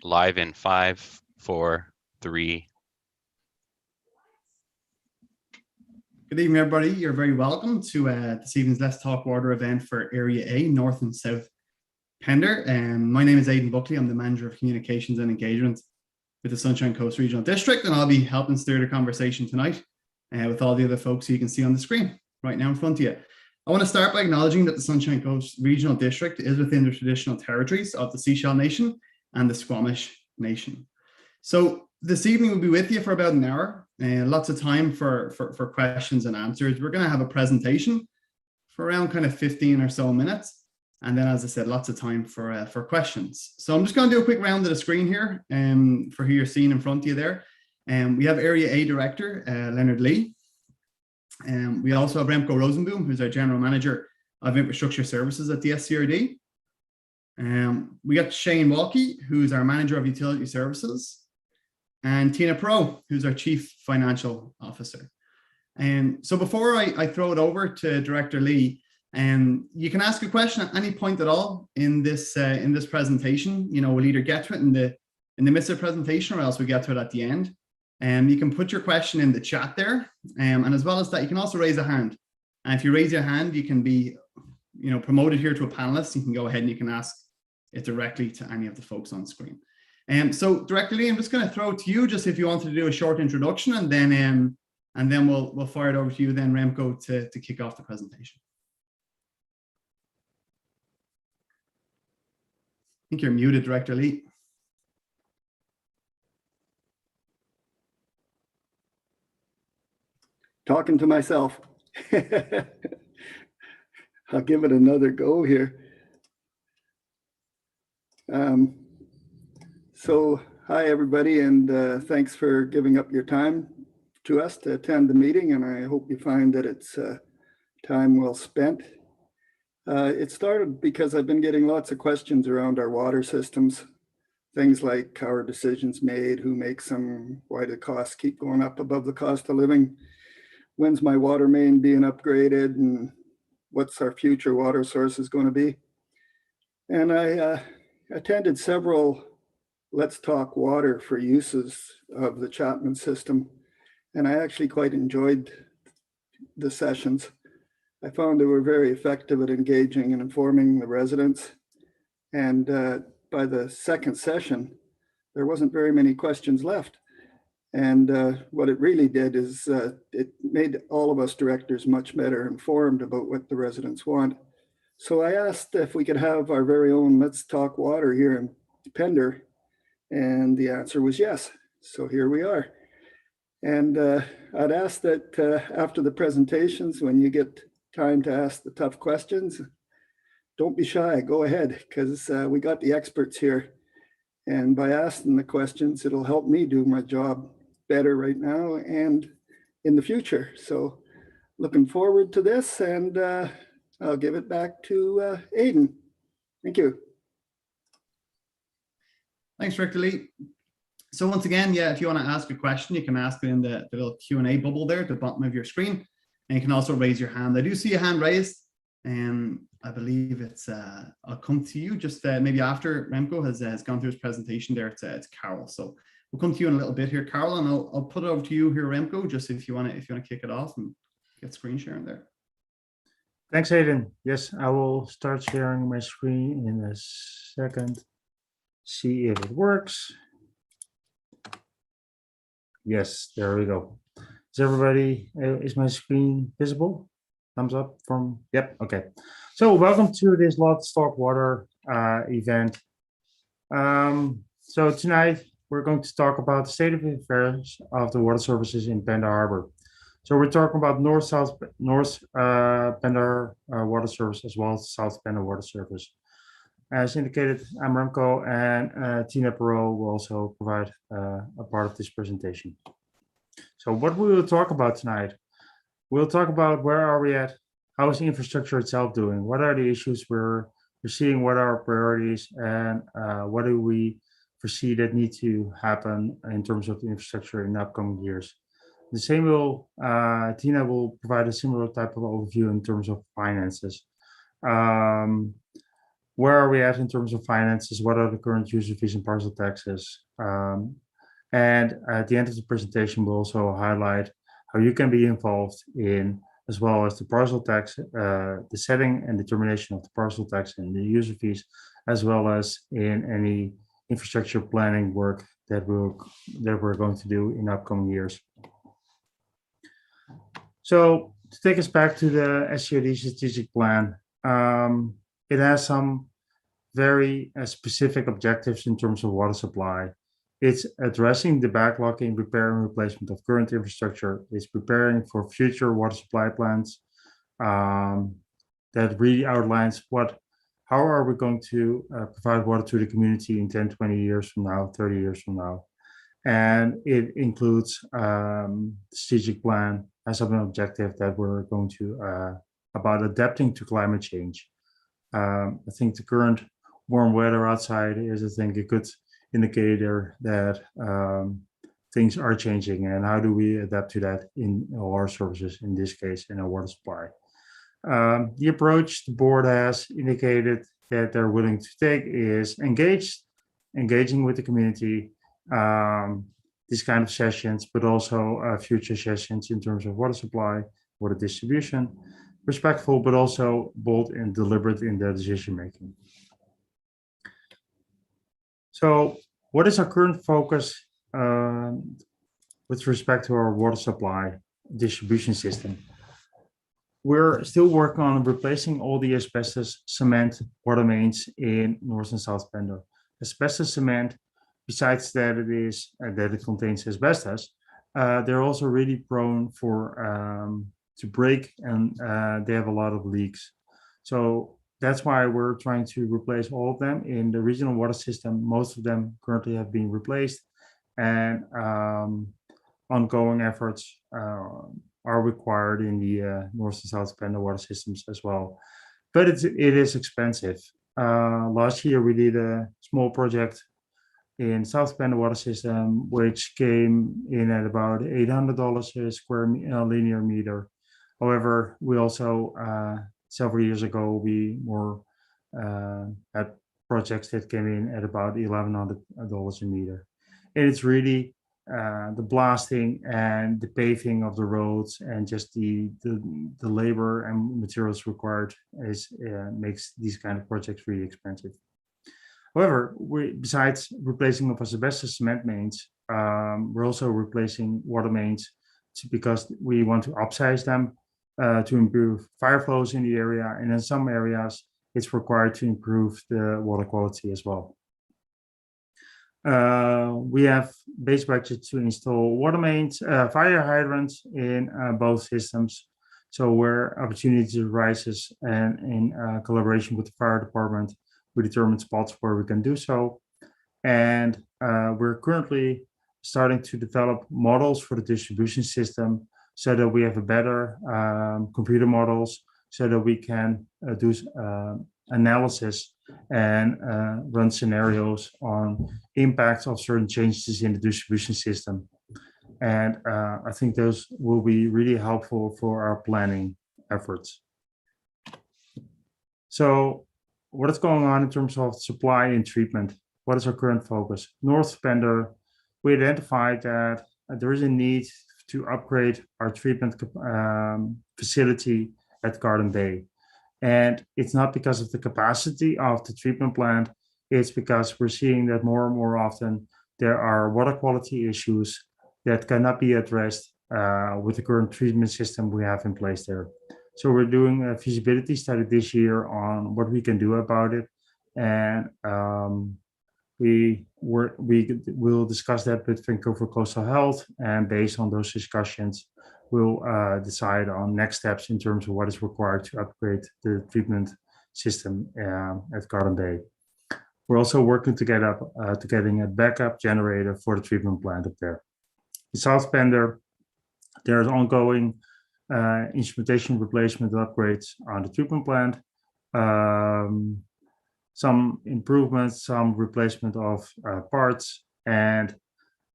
live in 5, 4, 3. Good evening, everybody. You're very welcome to this evening's Let's Talk Water event for Area A, North and South Pender. My name is Aidan Buckley. I'm the Manager of Communications and Engagement with the Sunshine Coast Regional District, and I'll be helping steer the conversation tonight with all the other folks who you can see on the screen right now in front of you. I want to start by acknowledging that the Sunshine Coast Regional District is within the traditional territories of the Seychelles Nation and the Squamish Nation. So this evening we'll be with you for about an hour, lots of time for questions and answers. We're going to have a presentation for around kind of 15 or so minutes. And then, as I said, lots of time for questions. So I'm just going to do a quick round of the screen here for who you're seeing in front of you there. We have Area A Director, Leonard. We also have Remko Rosenboom, who's our General Manager of Infrastructure Services at the SCRD. We got Shane Walkie, who's our Manager of Utility Services, and Tina Perreault, who's our Chief Financial Officer. So before I throw it over to Director Lee, you can ask a question at any point at all in this presentation. You know, we'll either get to it in the midst of the presentation, or else we get to it at the end. You can put your question in the chat there, and as well as that, you can also raise a hand. And if you raise your hand, you can be, promoted here to a panelist. You can go ahead and you can ask it directly to any of the folks on screen. So Director Lee, I'm just going to throw it to you, just if you wanted to do a short introduction, and then we'll fire it over to you, then Remko, to kick off the presentation. I think you're muted, Director Lee. Talking to myself. I'll give it another go here. So hi everybody, and thanks for giving up your time to us to attend the meeting, and I hope you find that it's time well spent. It started because I've been getting lots of questions around our water systems, things like how are decisions made, who makes them, why do costs keep going up above the cost of living, when's my water main being upgraded, and what's our future water sources going to be. And I attended several Let's Talk Water for uses of the Chapman system, and I actually quite enjoyed the sessions. I found they were very effective at engaging and informing the residents. And by the second session, there wasn't very many questions left. And what it really did is it made all of us directors much better informed about what the residents want. So I asked if we could have our very own Let's Talk Water here in Pender, and the answer was yes. So here we are. And I'd ask that after the presentations, when you get time to ask the tough questions, don't be shy, go ahead, because we got the experts here. And by asking the questions, it'll help me do my job better right now and in the future. So looking forward to this, and I'll give it back to Aidan. Thank you. Thanks, Director Lee. So once again, yeah, if you want to ask a question, you can ask it in the little Q&A bubble there at the bottom of your screen. And you can also raise your hand. I do see a hand raised, and I believe it's, I'll come to you just maybe after Remko has gone through his presentation there. It's Carol. So we'll come to you in a little bit here, Carol, and I'll put it over to you here, Remko, just if you want to kick it off and get screen sharing there. Thanks, Aidan. Yes, I will start sharing my screen in a second. See if it works. Yes, there we go. Is everybody, is my screen visible? Thumbs up from, yep, okay. So welcome to this Let's Talk Water event. So tonight we're going to talk about the state of affairs of the water services in Pender Harbor. So we're talking about North South Pender water service, as well as South Pender water service. As indicated, I'm Remko, and Tina Perreault will also provide a part of this presentation. So what we will talk about tonight, we'll talk about where are we at, how is the infrastructure itself doing, what are the issues we're seeing, what are our priorities, and what do we foresee that need to happen in terms of the infrastructure in the upcoming years. The same will, Tina will provide a similar type of overview in terms of finances. where are we at in terms of finances? What are the current user fees and parcel taxes? And at the end of the presentation, we'll also highlight how you can be involved in, as well as the parcel tax, the setting and determination of the parcel tax and the user fees, as well as in any infrastructure planning work that we're going to do in upcoming years. So to take us back to the SCRD strategic plan, it has some very specific objectives in terms of water supply. It's addressing the backlogging, repair and replacement of current infrastructure. It's preparing for future water supply plans that really outlines how are we going to provide water to the community in 10, 20 years from now, 30 years from now. And it includes the strategic plan as an objective that we're going to, about adapting to climate change. I think the current warm weather outside is, I think, a good indicator that things are changing, and how do we adapt to that in all our services, in this case, in our water supply. The approach the board has indicated that they're willing to take is engaging with the community, these kind of sessions, but also future sessions in terms of water supply, water distribution, respectful, but also bold and deliberate in their decision making. So what is our current focus with respect to our water supply distribution system? We're still working on replacing all the asbestos cement water mains in North and South Pender. Asbestos cement, besides that it contains asbestos, they're also really prone to break, and they have a lot of leaks. So that's why we're trying to replace all of them in the regional water system. Most of them currently have been replaced, and ongoing efforts are required in the North and South Pender water systems as well. But it is expensive. Last year we did a small project in South Pender water system, which came in at about $800 a square linear meter. However, we also several years ago we had projects that came in at about $1,100 a meter. And it's really the blasting and the paving of the roads and just the labor and materials required makes these kind of projects really expensive. However, besides replacing of asbestos cement mains, we're also replacing water mains because we want to upsize them to improve fire flows in the area, and in some areas it's required to improve the water quality as well. We have base budget to install water mains, fire hydrants in both systems. So where opportunity arises, and in collaboration with the fire department, we determine spots where we can do so. And we're currently starting to develop models for the distribution system so that we have a better computer models, so that we can do analysis and run scenarios on impacts of certain changes in the distribution system. And I think those will be really helpful for our planning efforts. So what is going on in terms of supply and treatment? What is our current focus? North Pender, we identified that there is a need to upgrade our treatment facility at Garden Bay. And it's not because of the capacity of the treatment plant, it's because we're seeing that more and more often there are water quality issues that cannot be addressed with the current treatment system we have in place there. So we're doing a feasibility study this year on what we can do about it. And we will discuss that with Remko for Coastal Health, and based on those discussions, we'll decide on next steps in terms of what is required to upgrade the treatment system at Garden Bay. We're also working to getting a backup generator for the treatment plant up there. In South Pender, there's ongoing instrumentation replacement upgrades on the treatment plant. Some improvements, some replacement of parts, and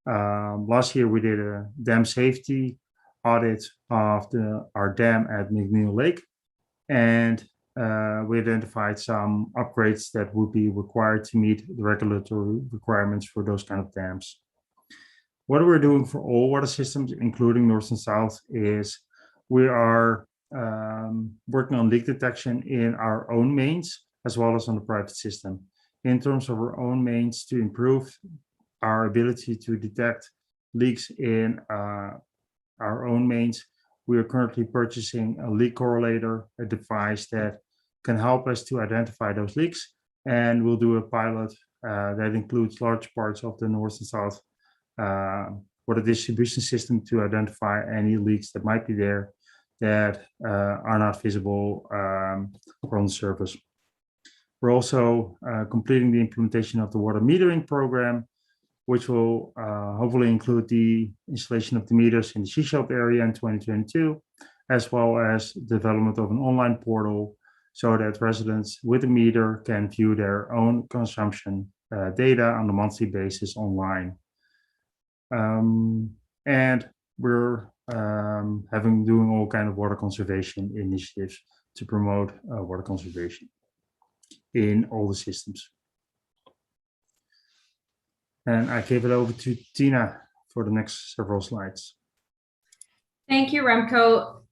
last year we did a dam safety audit of our dam at McNeil Lake, and we identified some upgrades that would be required to meet the regulatory requirements for those kind of dams. What we're doing for all water systems, including North and South, is we are working on leak detection in our own mains as well as on the private system. In terms of our own mains, to improve our ability to detect leaks in our own mains, we are currently purchasing a leak correlator, a device that can help us to identify those leaks. And we'll do a pilot that includes large parts of the North and South water distribution system to identify any leaks that might be there that are not visible or on the surface. We're also completing the implementation of the water metering program, which will hopefully include the installation of the meters in the She-Shelf area in 2022, as well as development of an online portal so that residents with a meter can view their own consumption data on a monthly basis online. And we're doing all kind of water conservation initiatives to promote water conservation in all the systems. And I give it over to Tina for the next several slides. Thank you, Remko.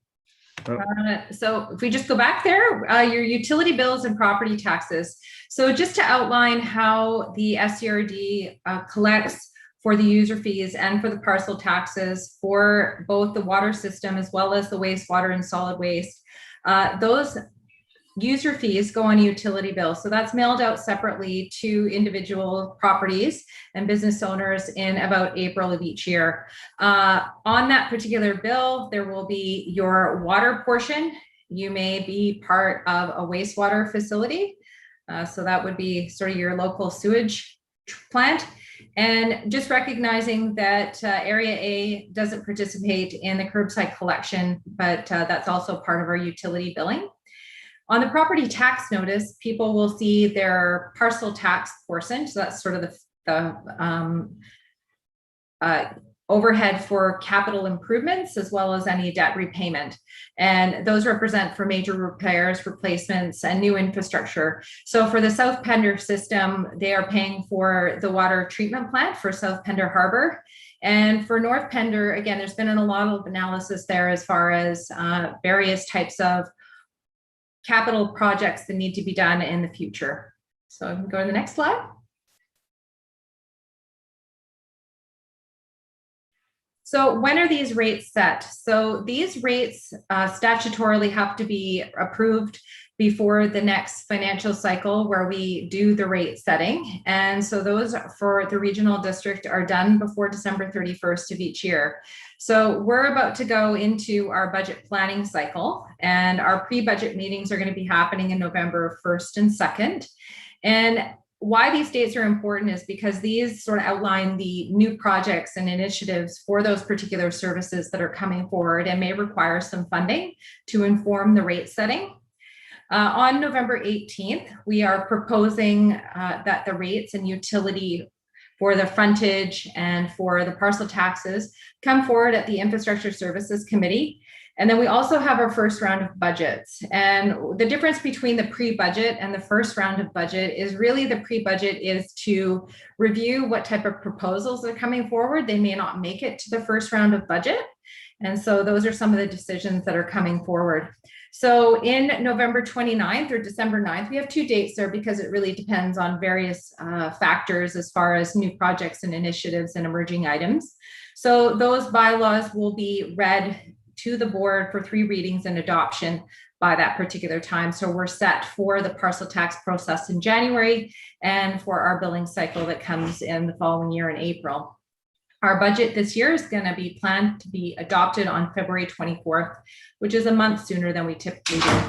So if we just go back there, your utility bills and property taxes. So just to outline how the SCRD collects for the user fees and for the parcel taxes for both the water system as well as the wastewater and solid waste. Those user fees go on a utility bill. So that's mailed out separately to individual properties and business owners in about April of each year. On that particular bill, there will be your water portion. You may be part of a wastewater facility. So that would be sort of your local sewage plant. And just recognizing that Area A doesn't participate in the curbside collection, but that's also part of our utility billing. On the property tax notice, people will see their parcel tax portion. So that's sort of the overhead for capital improvements as well as any debt repayment. And those represent for major repairs, replacements, and new infrastructure. So for the South Pender system, they are paying for the water treatment plant for South Pender Harbor. And for North Pender, again, there's been a lot of analysis there as far as various types of capital projects that need to be done in the future. So I can go to the next slide. So when are these rates set? So these rates statutorily have to be approved before the next financial cycle where we do the rate setting. And so those for the regional district are done before December 31st of each year. So we're about to go into our budget planning cycle, and our pre-budget meetings are going to be happening in November 1st and 2nd. And why these dates are important is because these sort of outline the new projects and initiatives for those particular services that are coming forward and may require some funding to inform the rate setting. On November 18th, we are proposing that the rates and utility for the frontage and for the parcel taxes come forward at the Infrastructure Services Committee. And then we also have our first round of budgets. And the difference between the pre-budget and the first round of budget is really the pre-budget is to review what type of proposals are coming forward. They may not make it to the first round of budget. And so those are some of the decisions that are coming forward. So in November 29th or December 9th, we have two dates there because it really depends on various factors as far as new projects and initiatives and emerging items. So those bylaws will be read to the board for 3 readings and adoption by that particular time. So we're set for the parcel tax process in January and for our billing cycle that comes in the following year in April. Our budget this year is going to be planned to be adopted on February 24th, which is a month sooner than we typically do.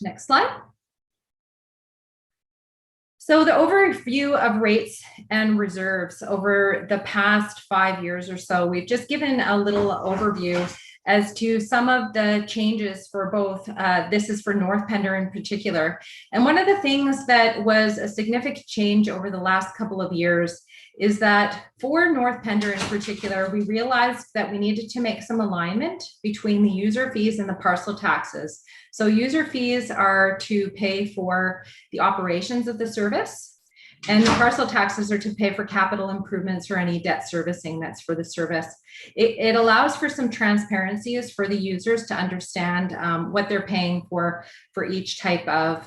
Next slide. So the overview of rates and reserves over the past 5 years or so, we've just given a little overview as to some of the changes for both, this is for North Pender in particular. And one of the things that was a significant change over the last couple of years is that for North Pender in particular, we realized that we needed to make some alignment between the user fees and the parcel taxes. So user fees are to pay for the operations of the service, and the parcel taxes are to pay for capital improvements or any debt servicing that's for the service. It allows for some transparencies for the users to understand what they're paying for each type of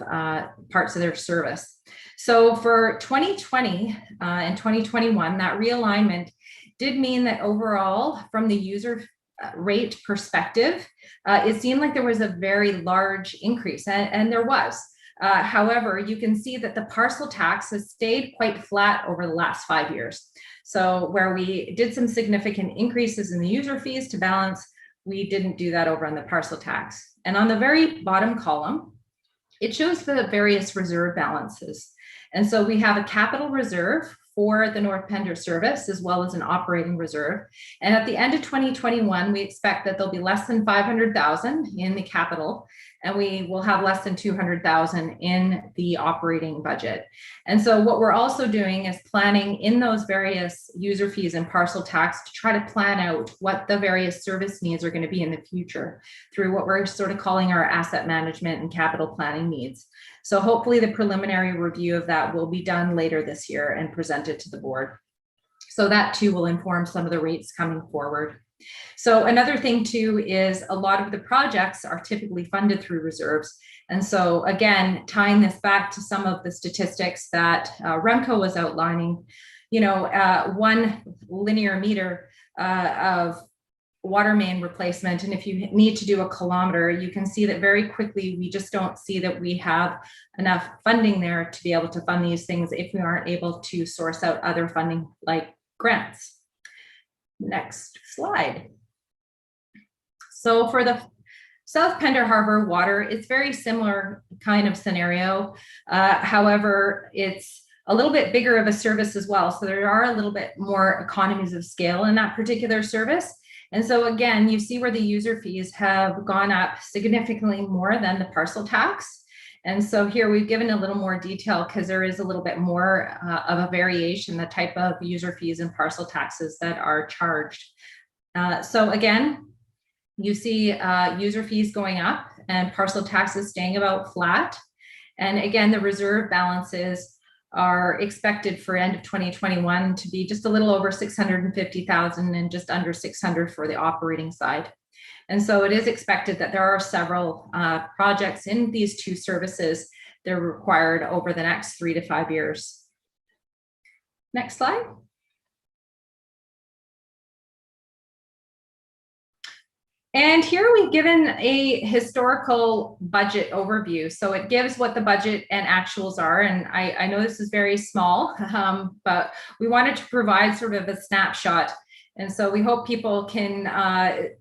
parts of their service. So for 2020 and 2021, that realignment did mean that overall, from the user rate perspective, it seemed like there was a very large increase, and there was. However, you can see that the parcel tax has stayed quite flat over the last 5 years. So where we did some significant increases in the user fees to balance, we didn't do that over on the parcel tax. And on the very bottom column, it shows the various reserve balances. And so we have a capital reserve for the North Pender service, as well as an operating reserve. And at the end of 2021, we expect that there'll be less than 500,000 in the capital, and we will have less than 200,000 in the operating budget. And so what we're also doing is planning in those various user fees and parcel tax to try to plan out what the various service needs are going to be in the future through what we're sort of calling our asset management and capital planning needs. So hopefully the preliminary review of that will be done later this year and presented to the board. So that too will inform some of the rates coming forward. So another thing too is a lot of the projects are typically funded through reserves. And so again, tying this back to some of the statistics that Remko was outlining, you know, 1 linear meter of water main replacement, and if you need to do a kilometer, you can see that very quickly we just don't see that we have enough funding there to be able to fund these things if we aren't able to source out other funding like grants. Next slide. So for the South Pender Harbor water, it's very similar kind of scenario. However, it's a little bit bigger of a service as well. So there are a little bit more economies of scale in that particular service. And so again, you see where the user fees have gone up significantly more than the parcel tax. And so here we've given a little more detail because there is a little bit more of a variation, the type of user fees and parcel taxes that are charged. So again, you see user fees going up and parcel taxes staying about flat. And again, the reserve balances are expected for end of 2021 to be just a little over 650,000 and just under 600 for the operating side. And so it is expected that there are several projects in these two services that are required over the next 3 to 5 years. Next slide. And here we've given a historical budget overview. So it gives what the budget and actuals are. And I know this is very small, but we wanted to provide sort of a snapshot. And so we hope people can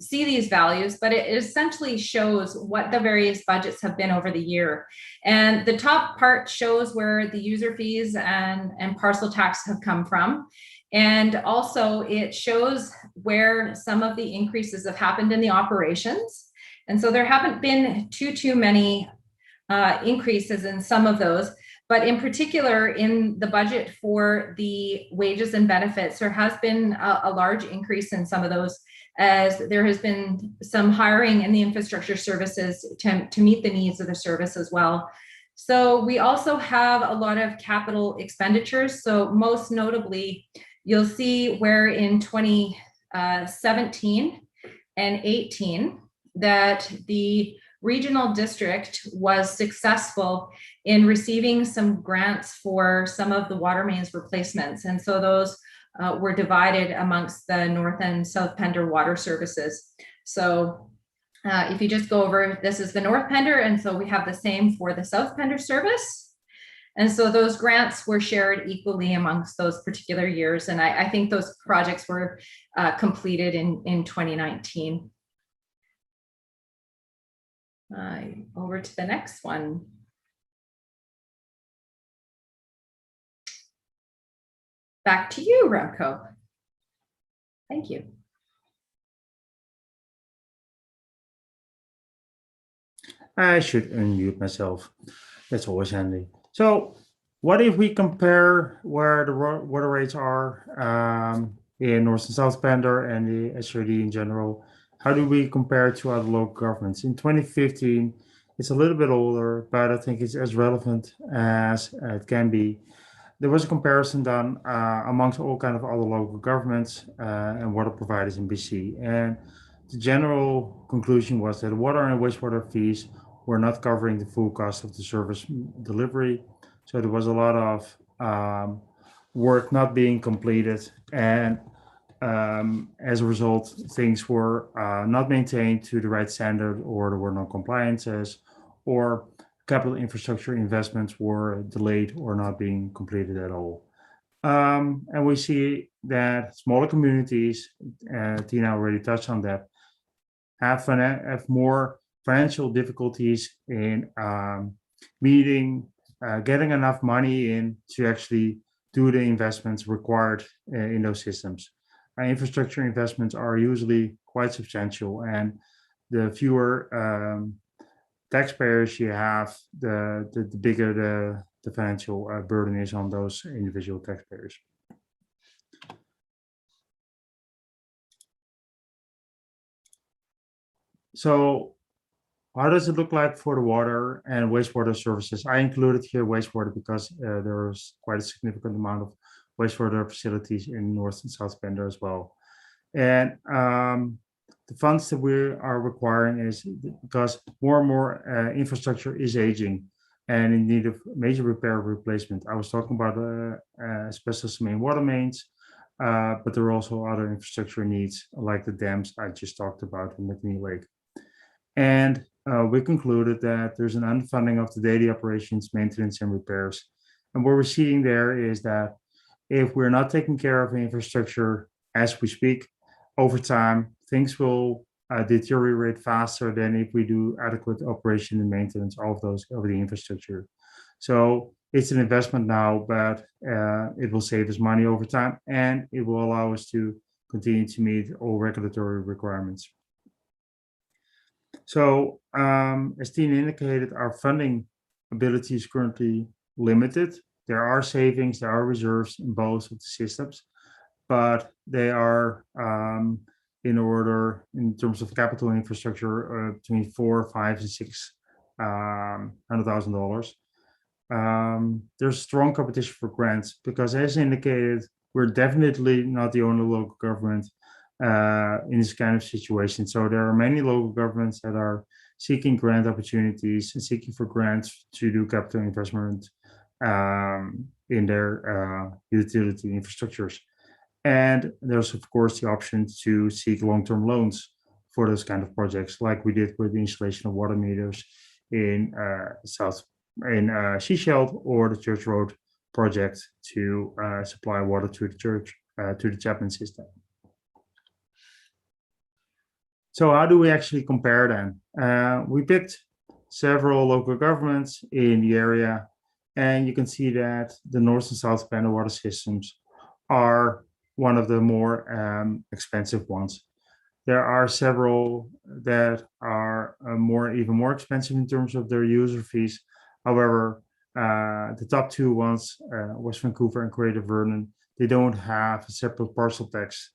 see these values, but it essentially shows what the various budgets have been over the year. And the top part shows where the user fees and parcel tax have come from. And also it shows where some of the increases have happened in the operations. And so there haven't been too many increases in some of those, but in particular in the budget for the wages and benefits, there has been a large increase in some of those, as there has been some hiring in the infrastructure services to meet the needs of the service as well. So we also have a lot of capital expenditures. So most notably, you'll see where in 2017 and 18 that the regional district was successful in receiving some grants for some of the water mains replacements. And so those were divided amongst the North and South Pender water services. So if you just go over, this is the North Pender, and so we have the same for the South Pender service. And so those grants were shared equally amongst those particular years. And I think those projects were completed in 2019. Over to the next one. Back to you, Remko. Thank you. I should unmute myself. That's always handy. So What if we compare where the water rates are in North and South Pender and the SCRD in general? How do we compare to other local governments? In 2015, it's a little bit older, but I think it's as relevant as it can be. There was a comparison done amongst all kind of other local governments and water providers in BC. And the general conclusion was that water and wastewater fees were not covering the full cost of the service delivery. So there was a lot of work not being completed, and as a result, things were not maintained to the right standard, or there were no compliances, or capital infrastructure investments were delayed or not being completed at all. And we see that smaller communities, Tina already touched on that, have more financial difficulties in getting enough money in to actually do the investments required in those systems. Infrastructure investments are usually quite substantial, and the fewer taxpayers you have, the bigger the financial burden is on those individual taxpayers. So how does it look like for the water and wastewater services? I included here wastewater because there's quite a significant amount of wastewater facilities in North and South Pender as well. And the funds that we are requiring is because more and more infrastructure is aging and in need of major repair replacement. I was talking about asbestos main water mains, but there are also other infrastructure needs like the dams I just talked about in McNeil Lake. And we concluded that there's an underfunding of the daily operations, maintenance, and repairs. And what we're seeing there is that if we're not taking care of the infrastructure as we speak, over time, things will deteriorate faster than if we do adequate operation and maintenance of the infrastructure. So it's an investment now, but it will save us money over time, and it will allow us to continue to meet all regulatory requirements. So as Tina indicated, our funding ability is currently limited. There are savings, there are reserves in both of the systems, but they are in order in terms of capital infrastructure between $400,000, $500,000 and $600,000. There's strong competition for grants because, as indicated, we're definitely not the only local government in this kind of situation. So there are many local governments that are seeking grant opportunities and seeking for grants to do capital investment in their utility infrastructures. And there's, of course, the option to seek long-term loans for those kind of projects, like we did with the installation of water meters in Seasheld, or the Church Road project to supply water to the church, to the Chapman system. So how do we actually compare them? We picked several local governments in the area, and you can see that the North and South Pender water systems are one of the more expensive ones. There are several that are even more expensive in terms of their user fees. However, the top two ones, West Vancouver and Greater Vernon, they don't have a separate parcel tax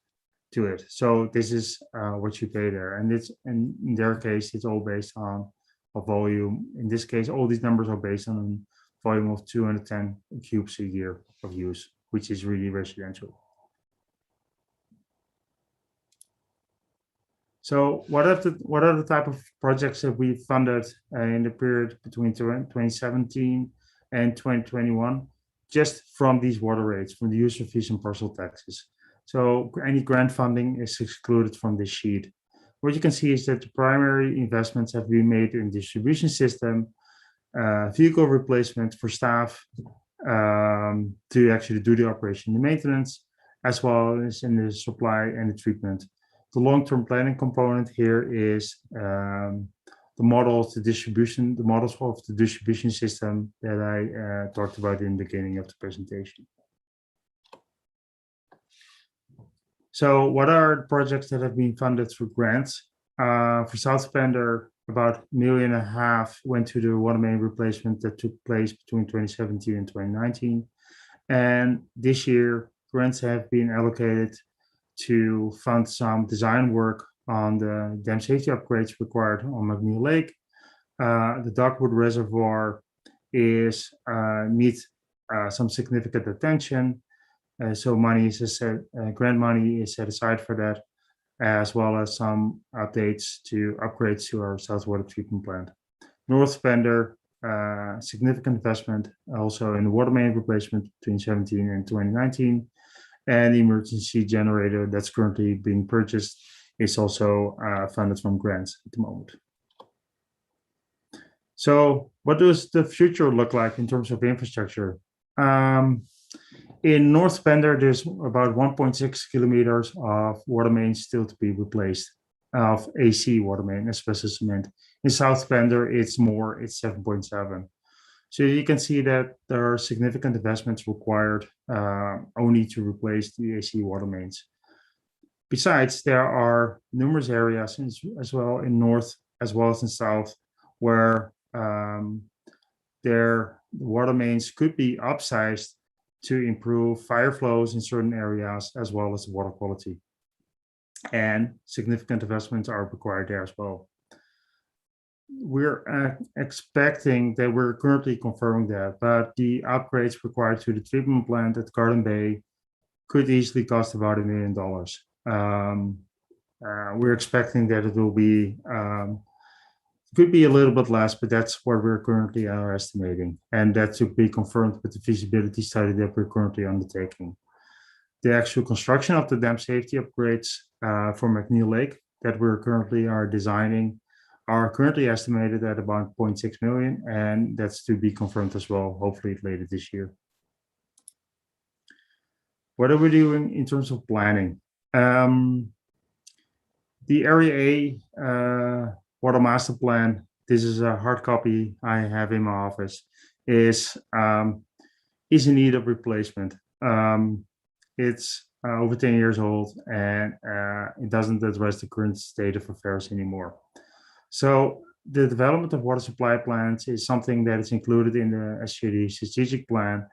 to it. So this is what you pay there. And in their case, it's all based on a volume. In this case, all these numbers are based on a volume of 210 cubes a year of use, which is really residential. So what are the type of projects that we funded in the period between 2017 and 2021, just from these water rates, from the user fees and parcel taxes? So any grant funding is excluded from this sheet. What you can see is that the primary investments have been made in distribution system, vehicle replacement for staff to actually do the operation and maintenance, as well as in the supply and the treatment. The long-term planning component here is the models of the distribution system that I talked about in the beginning of the presentation. So what are the projects that have been funded through grants? For South Pender, about $1.5 million went to the water main replacement that took place between 2017 and 2019. And this year, grants have been allocated to fund some design work on the dam safety upgrades required on McNeil Lake. The Dogwood Reservoir needs some significant attention. So money is grant money is set aside for that, as well as some updates to upgrades to our South Water Treatment Plant. North Pender, significant investment also in the water main replacement between 2017 and 2019. And the emergency generator that's currently being purchased is also funded from grants at the moment. So what does the future look like in terms of infrastructure? In North Pender, there's about 1.6 kilometers of water mains still to be replaced, of AC water main, asbestos cement. In South Pender, it's 7.7. So you can see that there are significant investments required only to replace the AC water mains. Besides, there are numerous areas as well in North as well as in South where their water mains could be upsized to improve fire flows in certain areas as well as water quality. And significant investments are required there as well. We're expecting that we're currently confirming that, but the upgrades required to the treatment plant at Garden Bay could easily cost about $1 million. We're expecting that it will be could be a little bit less, but that's what we're currently estimating, and that to be confirmed with the feasibility study that we're currently undertaking. The actual construction of the dam safety upgrades for McNeil Lake that we're currently designing are currently estimated at about $0.6 million, and that's to be confirmed as well, hopefully later this year. What are we doing in terms of planning? The Area A Water Master Plan, this is a hard copy I have in my office, is in need of replacement. It's over 10 years old, and it doesn't address the current state of affairs anymore. So the development of water supply plans is something that is included in the SCRD strategic plan,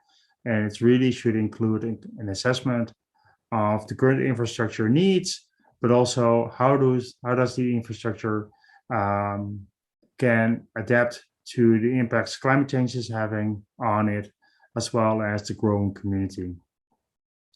and it really should include an assessment of the current infrastructure needs, but also how does the infrastructure can adapt to the impacts climate change is having on it, as well as the growing community.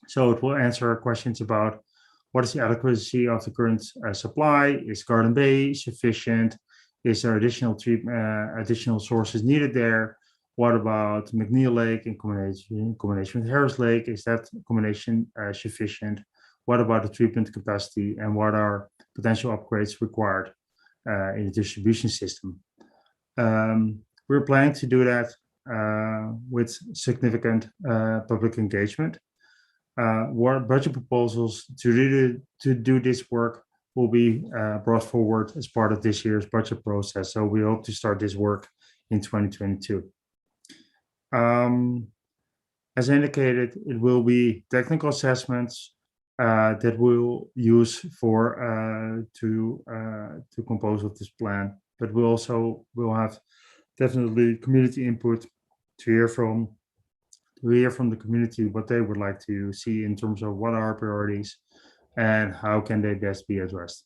So it will answer questions about what is the adequacy of the current supply? Is Garden Bay sufficient? Is there additional sources needed there? What about McNeil Lake in combination with Harris Lake? Is that combination sufficient? What about the treatment capacity, and what are potential upgrades required in the distribution system? We're planning to do that with significant public engagement. Budget proposals to do this work will be brought forward as part of this year's budget process. So we hope to start this work in 2022. As indicated, it will be technical assessments that we'll use to compose of this plan, but we'll have definitely community input to hear from the community what they would like to see in terms of what are our priorities and how can they best be addressed.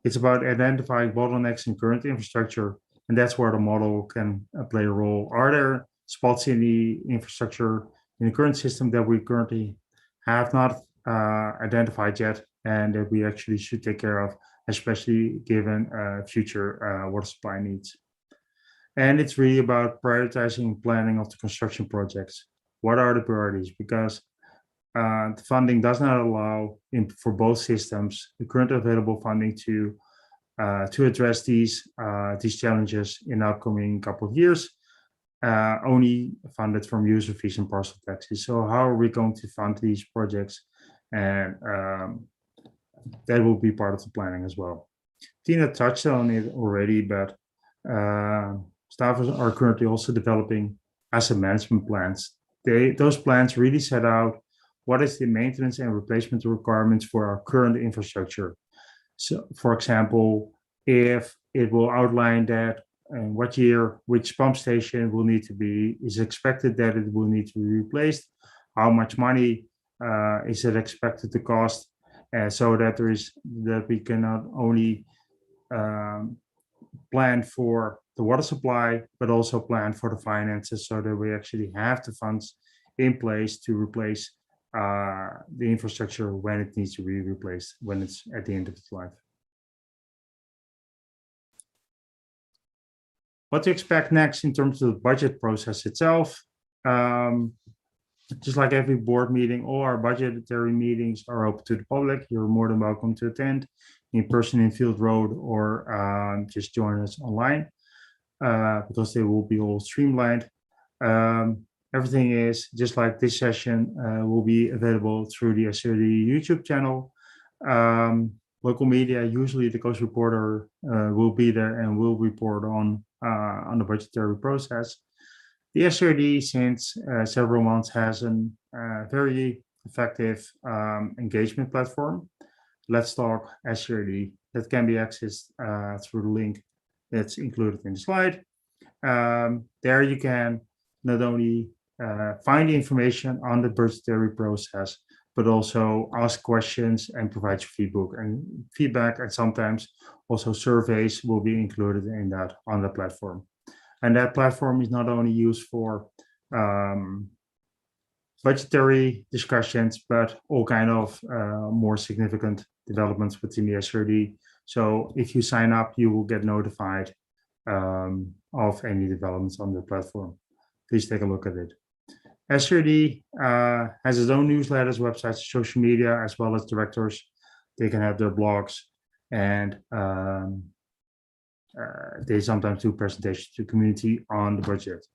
It's about identifying bottlenecks in current infrastructure, and that's where the model can play a role. Are there spots in the infrastructure in the current system that we currently have not identified yet, and that we actually should take care of, especially given future water supply needs? And it's really about prioritizing planning of the construction projects. What are the priorities? Because the funding does not allow for both systems the current available funding to address these challenges in the upcoming couple of years. Only funded from user fees and parcel taxes. So how are we going to fund these projects? And that will be part of the planning as well. Tina touched on it already, but staff are currently also developing asset management plans. Those plans really set out what is the maintenance and replacement requirements for our current infrastructure. So, for example, if it will outline that and what year which pump station will need to be, is expected that it will need to be replaced, how much money is it expected to cost, so that we can not only plan for the water supply, but also plan for the finances, so that we actually have the funds in place to replace the infrastructure when it needs to be replaced, when it's at the end of its life. What to expect next in terms of the budget process itself. Just like every board meeting, all our budgetary meetings are open to the public. You're more than welcome to attend in person in Field Road, or just join us online, because they will be all streamlined. Everything is just like this session will be available through the SCRD YouTube channel. Local media, usually the coast reporter will be there and will report on the budgetary process. The SCRD, since several months, has a very effective engagement platform. Let's Talk SCRD, that can be accessed through the link that's included in the slide. There you can not only find the information on the budgetary process, but also ask questions and provide your feedback, and sometimes also surveys will be included in that on the platform. And that platform is not only used for budgetary discussions, but all kind of more significant developments within the SCRD. So if you sign up, you will get notified of any developments on the platform. Please take a look at it. SCRD has its own newsletters, websites, social media, as well as directors. They can have their blogs, and they sometimes do presentations to the community on the budget.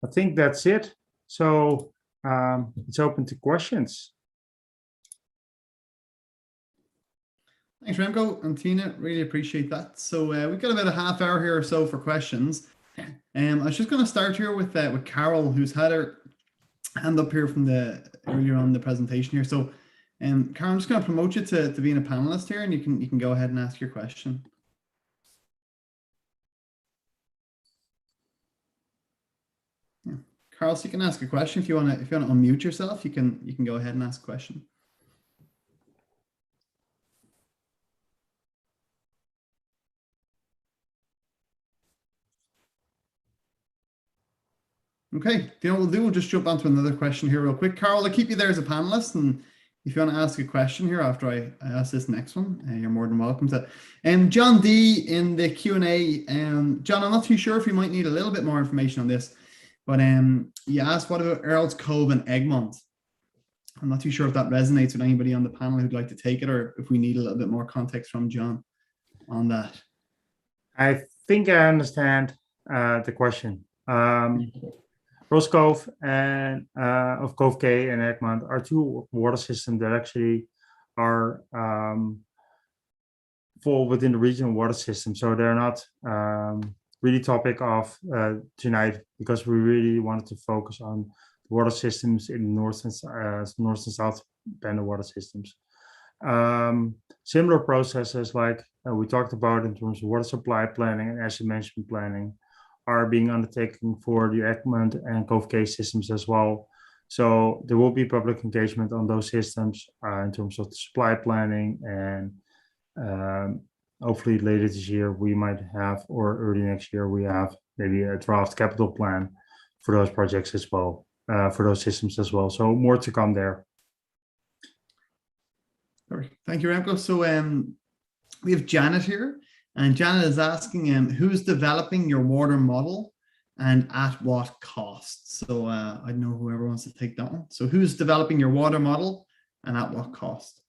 I think that's it. So it's open to questions. Thanks, Remko and Tina. Really appreciate that. So we've got about a half hour here or so for questions. I was just going to start here with Carol, who's had her hand up here from earlier on in the presentation here. So, Carol, I'm just going to promote you to being a panelist here, and you can go ahead and ask your question. Yeah. Carol, so you can ask a question if you want to unmute yourself. You can go ahead and ask a question. Okay, you know what we'll do? We'll just jump onto another question here real quick. Carol, I'll keep you there as a panelist, and if you want to ask a question here after I ask this next one, you're more than welcome to. John D in the Q&A. John, I'm not too sure if you might need a little bit more information on this, but you asked what about Earl's Cove and Egmont? I'm not too sure if that resonates with anybody on the panel who'd like to take it, or if we need a little bit more context from John on that. I think I understand the question. Earl's Cove and of Cove K and Egmont are two water systems that actually are fall within the regional water system. So they're not really topic of tonight, because we really wanted to focus on the water systems in North and South Pender water systems. Similar processes like we talked about in terms of water supply planning and asset management planning are being undertaken for the Egmont and Cove K systems as well. So there will be public engagement on those systems in terms of the supply planning, and hopefully later this year we might have, or early next year, we have maybe a draft capital plan for those projects as well, for those systems as well. So more to come there. Thank you, Remko. So we have Janet here. And Janet is asking who's developing your water model and at what cost? So I know whoever wants to take that one. So who's developing your water model and at what cost?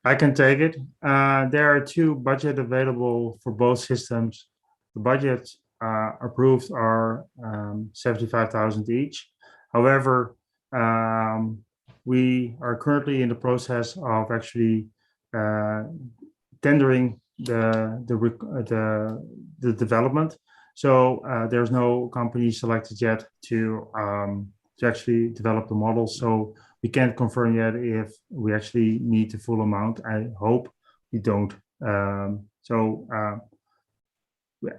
I can take it. There are two budgets available for both systems. The budgets approved are 75,000 each. However, we are currently in the process of actually tendering the development. So there's no company selected yet to actually develop the model. So we can't confirm yet if we actually need the full amount. I hope we don't So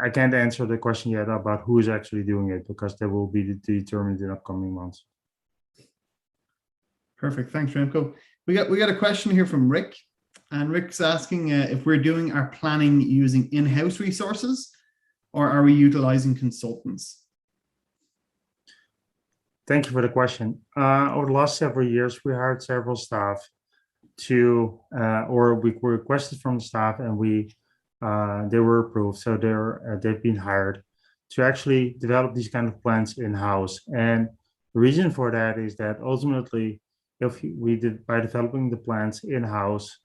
I can't answer the question yet about who is actually doing it, because that will be determined in upcoming months. Perfect. Thanks, Remko. We got a question here from Rick, and Rick's asking if we're doing our planning using in-house resources, or are we utilizing consultants? Thank you for the question. Over the last several years, we hired several staff to, or we requested from the staff, and they were approved. So they've been hired to actually develop these kind of plans in-house. And the reason for that is that ultimately, if by developing the plans in-house,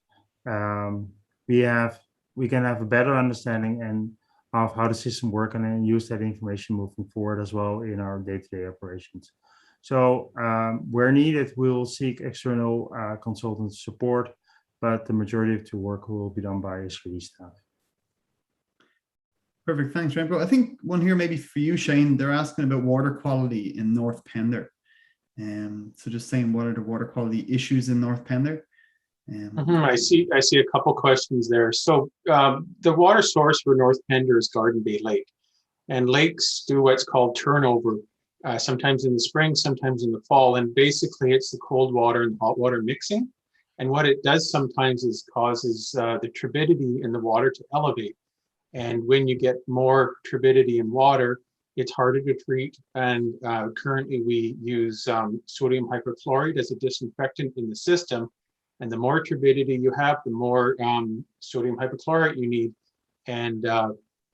we can have a better understanding of how the system works, and then use that information moving forward as well in our day-to-day operations. So where needed, we will seek external consultant support, but the majority of the work will be done by SCRD staff. Perfect. Thanks, Remko. I think one here maybe for you, Shane. They're asking about water quality in North Pender. So just saying, what are the water quality issues in North Pender? I see a couple questions there. So the water source for North Pender is Garden Bay Lake, and lakes do what's called turnover, sometimes in the spring, sometimes in the fall. And basically it's the cold water and hot water mixing. And what it does sometimes is causes the turbidity in the water to elevate. And when you get more turbidity in water, it's harder to treat. And currently we use sodium hypochlorite as a disinfectant in the system. And the more turbidity you have, the more sodium hypochlorite you need. And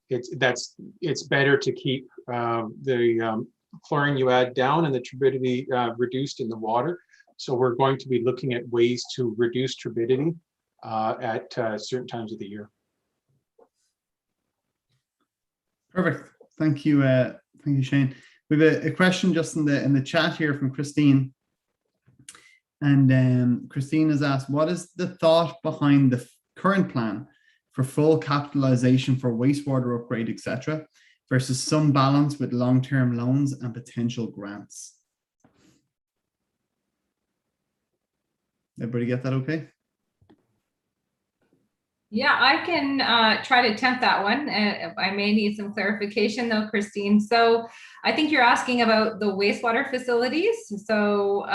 it's better to keep the chlorine you add down and the turbidity reduced in the water. So we're going to be looking at ways to reduce turbidity at certain times of the year. Perfect. Thank you, Shane. We have a question just in the chat here from Christine, and Christine has asked, "What is the thought behind the current plan for full capitalization for wastewater upgrade, etc., versus some balance with long-term loans and potential grants?" Everybody get that okay? Yeah, I can try to attempt that one. I may need some clarification though, Christine. So I think you're asking about the wastewater facilities. So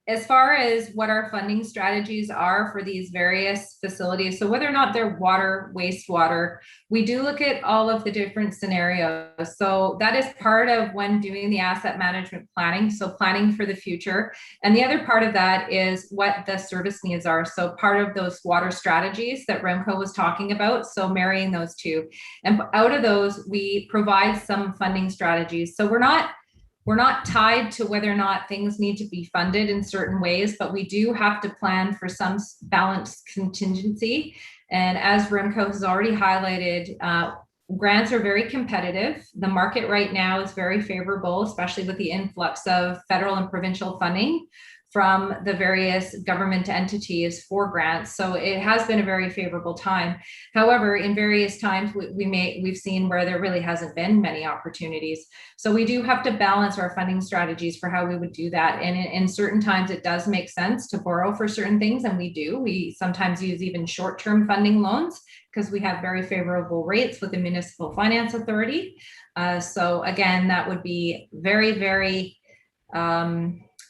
as far as what our funding strategies are for these various facilities, so whether or not they're water, wastewater, we do look at all of the different scenarios. So that is part of when doing the asset management planning, so planning for the future. And the other part of that is what the service needs are. So part of those water strategies that Remko was talking about, so marrying those two. And out of those, we provide some funding strategies. So we're not tied to whether or not things need to be funded in certain ways, but we do have to plan for some balanced contingency. And as Remko has already highlighted, grants are very competitive. The market right now is very favorable, especially with the influx of federal and provincial funding from the various government entities for grants. So it has been a very favorable time. However, in various times we've seen where there really hasn't been many opportunities. So we do have to balance our funding strategies for how we would do that. And in certain times it does make sense to borrow for certain things, and we sometimes use even short-term funding loans because we have very favorable rates with the Municipal Finance Authority. So again, that would be very, very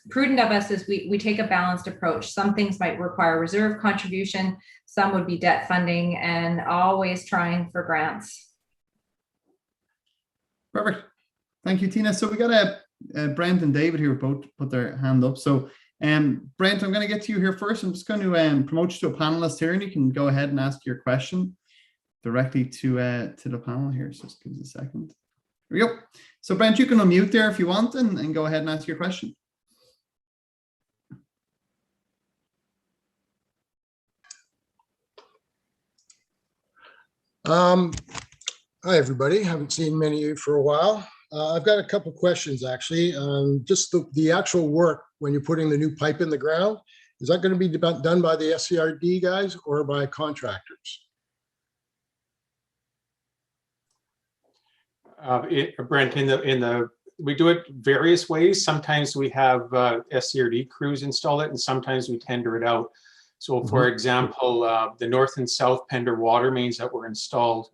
prudent of us as we take a balanced approach. Some things might require reserve contribution, some would be debt funding, and always trying for grants. Perfect. Thank you, Tina. So we got Brent and David here both put their hand up. So Brent, I'm going to get to you here first. I'm just going to promote you to a panelist here, and you can go ahead and ask your question directly to the panel here. So just give us a second. Here we go. So Brent, you can unmute there if you want and go ahead and ask your question. Hi, everybody. Haven't seen many of you for a while. I've got a couple questions, actually. Just the actual work when you're putting the new pipe in the ground, is that going to be done by the SCRD guys or by contractors? Brent, we do it various ways. Sometimes we have SCRD crews install it, and sometimes we tender it out. So for example, the North and South Pender water mains that were installed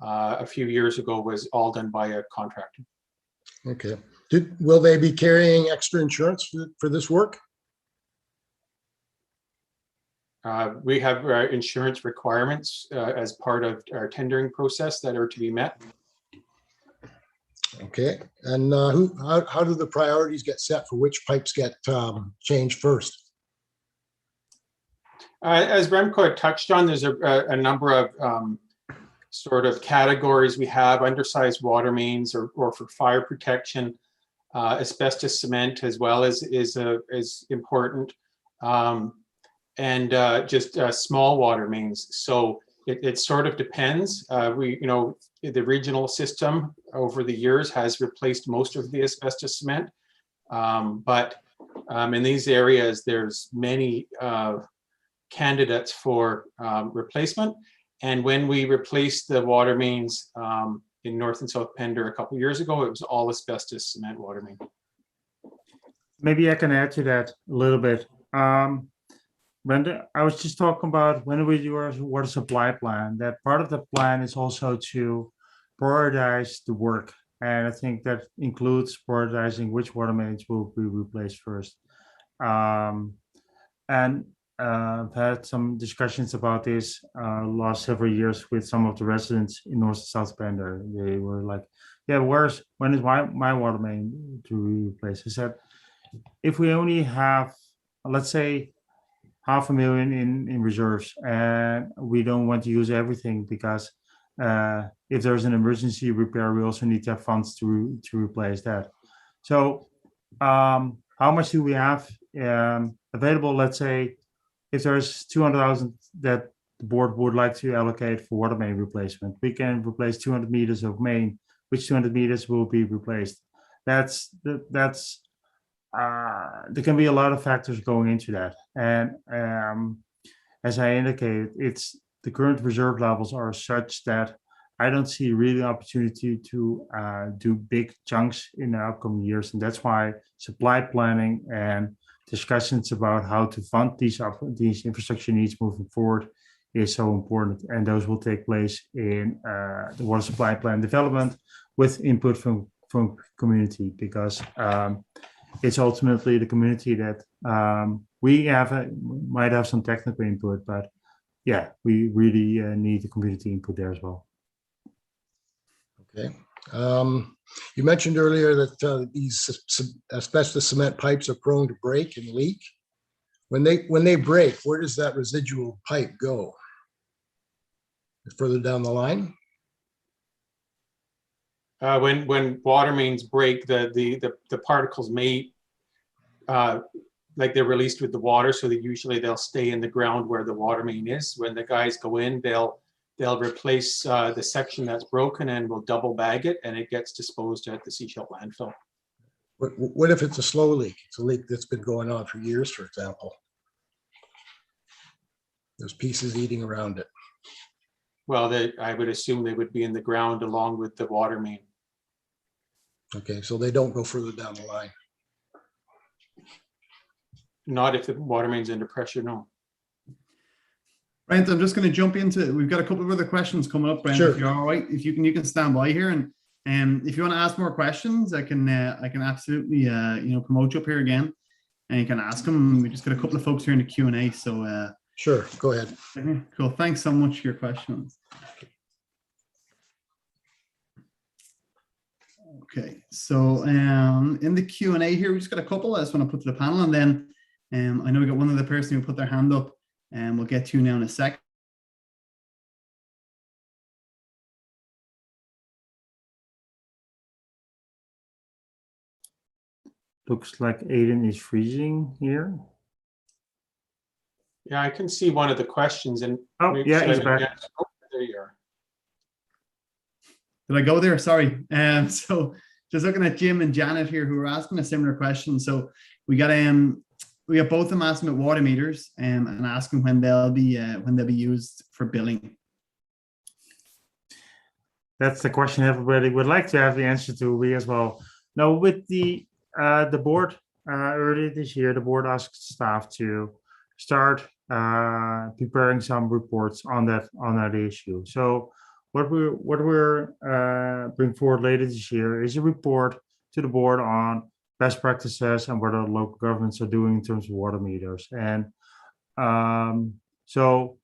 a few years ago was all done by a contractor. Okay. Will they be carrying extra insurance for this work? We have insurance requirements as part of our tendering process that are to be met. Okay. And how do the priorities get set for which pipes get changed first? As Remko had touched on, there's a number of sort of categories we have: undersized water mains or for fire protection. Asbestos cement as well is important, and just small water mains. So it sort of depends. The regional system over the years has replaced most of the asbestos cement, but in these areas there's many candidates for replacement. And when we replaced the water mains in North and South Pender a couple of years ago, it was all asbestos cement water main. Maybe I can add to that a little bit. Brenda, I was just talking about when we do our water supply plan, that part of the plan is also to prioritize the work. And I think that includes prioritizing which water mains will be replaced first. I've had some discussions about this last several years with some of the residents in North and South Pender. They were like, yeah, when is my water main to be replaced? I said, if we only have, let's say, $500,000 in reserves, and we don't want to use everything because if there's an emergency repair, we also need to have funds to replace that. So how much do we have available? Let's say if there's 200,000 that the board would like to allocate for water main replacement, we can replace 200 meters of main, which 200 meters will be replaced. There can be a lot of factors going into that. And as I indicated, the current reserve levels are such that I don't see really opportunity to do big chunks in the upcoming years. And that's why supply planning and discussions about how to fund these infrastructure needs moving forward is so important. And those will take place in the water supply plan development with input from community, because it's ultimately the community that we might have some technical input, but yeah, we really need the community input there as well. Okay. You mentioned earlier that these asbestos cement pipes are prone to break and leak. When they break, where does that residual pipe go? Further down the line? When water mains break, the particles may like they're released with the water, so that usually they'll stay in the ground where the water main is. When the guys go in, they'll replace the section that's broken and will double bag it, and it gets disposed at the Seashell landfill. What if it's a slow leak? It's a leak that's been going on for years, for example. There's pieces eating around it. Well, I would assume they would be in the ground along with the water main. Okay, so they don't go further down the line. Not if the water main's under pressure, no. Brent, I'm just going to jump into, we've got a couple of other questions coming up, Brent. Sure. If you're all right, if you can stand by here, and if you want to ask more questions, I can absolutely promote you up here again, and you can ask them. We just got a couple of folks here in the Q&A, so Sure, go ahead. Cool. Thanks so much for your questions. Okay, so in the Q&A here, we just got a couple I just want to put to the panel, and then I know we got one other person who put their hand up, and we'll get to you now in a sec. Looks like Aiden is freezing here. Yeah, I can see one of the questions, and oh yeah, he's back. Oh, there you are. Did I go there? Sorry. So just looking at Jim and Janet here, who are asking a similar question. So we got both of them asking about water meters and asking when they'll be used for billing. That's the question everybody would like to have the answer to. We as well. Now, with the board earlier this year, the board asked staff to start preparing some reports on that issue. So what we're bring forward later this year is a report to the board on best practices and what our local governments are doing in terms of water meters. And so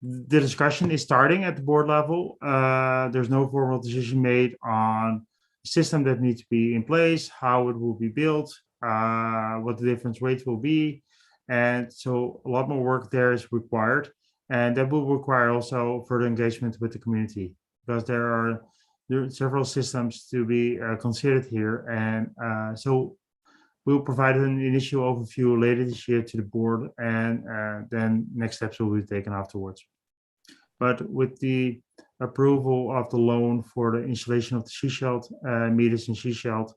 the discussion is starting at the board level. There's no formal decision made on the system that needs to be in place, how it will be built, what the different rates will be. And so a lot more work there is required. And that will require also further engagement with the community, because there are several systems to be considered here. And so we'll provide an initial overview later this year to the board, and then next steps will be taken afterwards. But with the approval of the loan for the installation of the Sechelt meters in Sechelt,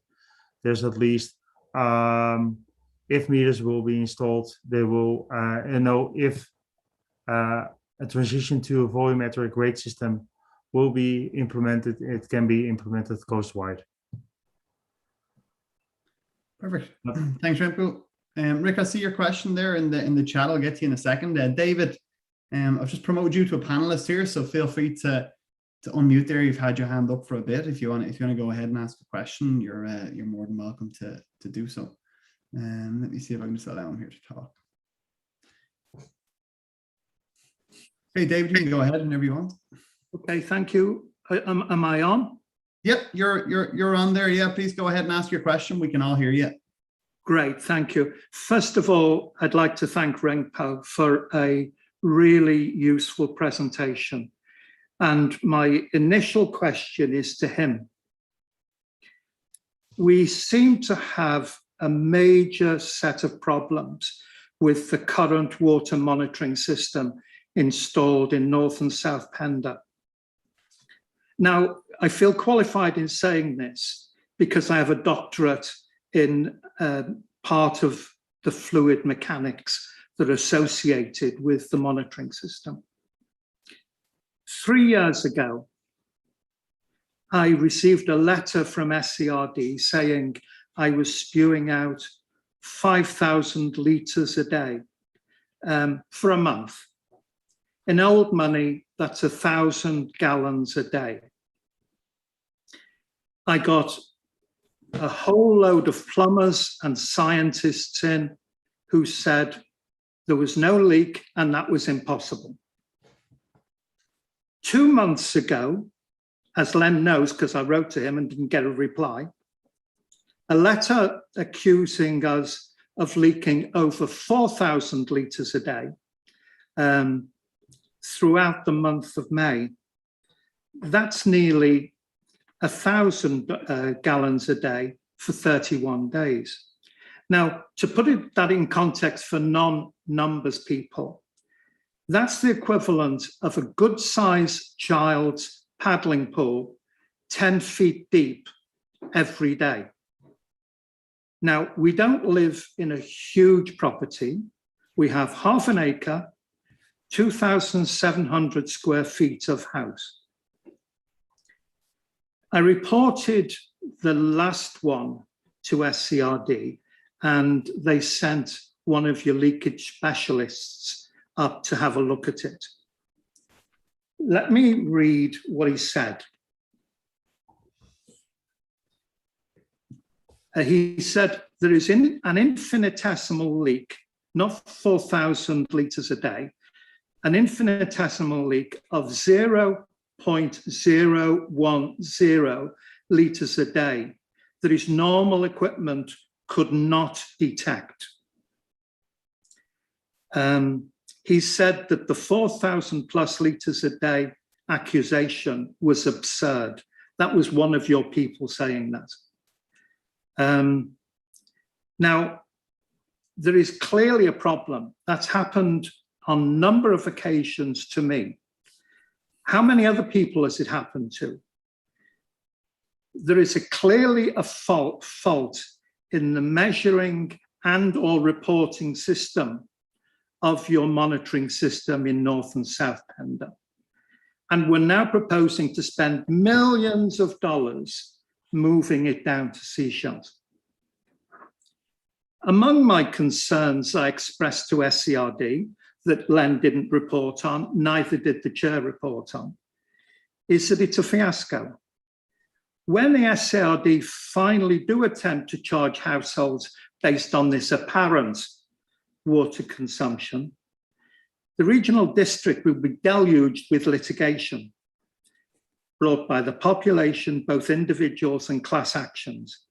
there's at least, if meters will be installed, they will know if a transition to a volumetric rate system will be implemented. It can be implemented coast-wide. Perfect. Thanks, Remko. Rick, I see your question there in the chat. I'll get to you in a second. David, I've just promoted you to a panelist here, so feel free to unmute there. You've had your hand up for a bit. If you want to go ahead and ask a question, you're more than welcome to do so. Let me see if I can just allow him here to talk. Hey, David, you can go ahead whenever you want. Okay, thank you. Am I on? Yep, you're on there. Yeah, please go ahead and ask your question. We can all hear you. Great, thank you. First of all, I'd like to thank Remko for a really useful presentation. And my initial question is to him. We seem to have a major set of problems with the current water monitoring system installed in North and South Pender. Now, I feel qualified in saying this because I have a doctorate in part of the fluid mechanics that are associated with the monitoring system. 3 years ago, I received a letter from SCRD saying I was spewing out 5,000 litres a day for a month. In old money, that's 1,000 gallons a day. I got a whole load of plumbers and scientists in who said there was no leak and that was impossible. 2 months ago, as Len knows, because I wrote to him and didn't get a reply, a letter accusing us of leaking over 4,000 litres a day throughout the month of May. That's nearly 1,000 gallons a day for 31 days. Now, to put that in context for non-numbers people, that's the equivalent of a good-sized child's paddling pool, 10 feet deep every day. Now, we don't live in a huge property. We have half an acre, 2,700 square feet of house. I reported the last one to SCRD, and they sent one of your leakage specialists up to have a look at it. Let me read what he said. He said, there is an infinitesimal leak, not 4,000 litres a day, an infinitesimal leak of 0.010 litres a day that his normal equipment could not detect. He said that the 4,000 plus litres a day accusation was absurd. That was one of your people saying that. Now, there is clearly a problem that's happened on a number of occasions to me. How many other people has it happened to? There is clearly a fault in the measuring and or reporting system of your monitoring system in North and South Pender. And we're now proposing to spend millions of dollars moving it down to Sechelt. Among my concerns I expressed to SCRD that Len didn't report on, neither did the chair report on, is that it's a fiasco. When the SCRD finally do attempt to charge households based on this apparent water consumption, the regional district will be deluged with litigation brought by the population, both individuals and class actions.